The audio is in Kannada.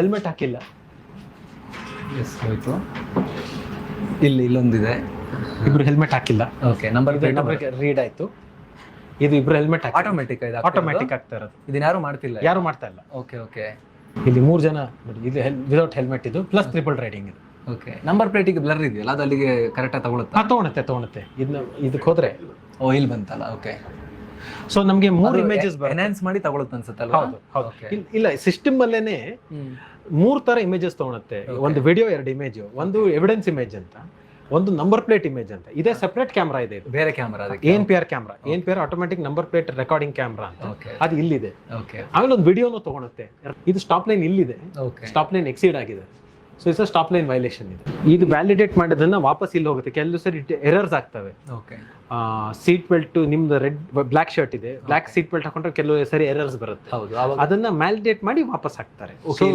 ಹೆಲ್ಮೆಟ್ ಹಾಕಿಲ್ಲ. ಎಸ್ ಹೋಯ್ತು. ಇಲ್ಲೊಂದಿದೆ, ಇಬ್ರು ಹೆಲ್ಮೆಟ್ ಹಾಕಿಲ್ಲ. ಓಕೆ, ನಂಬರ್ ರೀಡ್ ಆಯ್ತು. ಇದು ಇಬ್ರು ಹೆಲ್ಮೆಟ್ ಆಟೋಮೆಟಿಕ್ ಆಟೋಮ್ಯಾಟಿಕ್ ಆಗ್ತಾ ಇರೋದು. ಇದನ್ನ ಯಾರು ಮಾಡ್ತಿಲ್ಲ, ಯಾರು ಮಾಡ್ತಾ ಇಲ್ಲ. Okay okay. ಇಲ್ಲಿ 3 ಜನ ನೋಡಿ, ಇದು ವಿದೌಟ್ ಹೆಲ್ಮೆಟ್, ಇದು ಪ್ಲಸ್ ಟ್ರಿಪಲ್ ರೈಡಿಂಗ್ ಇದು. ಓಕೆ, ನಂಬರ್ ಪ್ಲೇಟಿಗೆ ಬ್ಲರ್ ಇದೆಯಲ್ಲ, ಅದು ಅಲ್ಲಿಗೆ ಕರೆಕ್ಟಾಗಿ ತಗೊಳುತ್ತಾ? ತಗೊಳುತ್ತೆ. ಇದಕ್ಕೆ ಹೋದ್ರೆ ಓ, ಇಲ್ಲಿ ಬಂತಲ್ಲ. ಓಕೆ, ಸೊ ನಮಗೆ 3 ಇಮೇಜಸ್ ಎನ್ಹಾನ್ಸ್ ಮಾಡಿ ತಗೊಳುತ್ತೆ ಅನ್ಸುತ್ತಲ್ಲ. ಹೌದು. ಇಲ್ಲ, ಸಿಸ್ಟಮ್ ಅಲ್ಲೇನೆ 3 ತರ ಇಮೇಜಸ್ ತಗೊಳುತ್ತೆ. ಒಂದು ವಿಡಿಯೋ, 2 ಇಮೇಜ್, ಒಂದು ಎವಿಡೆನ್ಸ್ ಇಮೇಜ್ ಅಂತ, ಒಂದು ನಂಬರ್ ಪ್ಲೇಟ್ ಇಮೇಜ್ ಅಂತ. ಇದೇ ಸೆಪರೇಟ್ ಕ್ಯಾಮ್ರಾ ಇದೆ, ಇದು ಬೇರೆ ಕ್ಯಾಮ್ರಾ. ಅದಕ್ಕೆ ANPR camera, ANPR automatic number plate recording camera ಅಂತ. ಅದು ಇಲ್ಲಿದೆ. ಓಕೆ, ಆಮೇಲೆ ಒಂದು ವಿಡಿಯೋನು ತಗೊಳುತ್ತೆ. ಇದು ಸ್ಟಾಪ್ ಲೈನ್ ಇಲ್ಲಿದೆ, ಸ್ಟಾಪ್ ಲೈನ್ ಎಕ್ಸೀಡ್ ಆಗಿದೆ, so it's stop line violation ಇದೆ. ಇದು ವ್ಯಾಲಿಡೇಟ್ ಮಾಡೋದನ್ನ ವಾಪಸ್ ಇಲ್ಲಿ ಹೋಗುತ್ತೆ. ಕೆಲವು ಸರಿ ಎರರ್ಸ್ ಆಗ್ತವೆ. ಓಕೆ, ಸೀಟ್ ಬೆಲ್ಟ್ ನಿಮ್ದು ಬ್ಲಾಕ್ ಶರ್ಟ್ ಇದೆ, ಬ್ಲಾಕ್ ಸೀಟ್ ಬೆಲ್ಟ್ ಹಾಕೊಂಡ್ರೆ ಕೆಲವು ಸರಿ ಎರರ್ಸ್ ಬರುತ್ತೆ. ಹೌದು, ಅದನ್ನ ವ್ಯಾಲಿಡೇಟ್ ಮಾಡಿ ವಾಪಸ್ ಹಾಕ್ತಾರೆ. ಓಕೆ.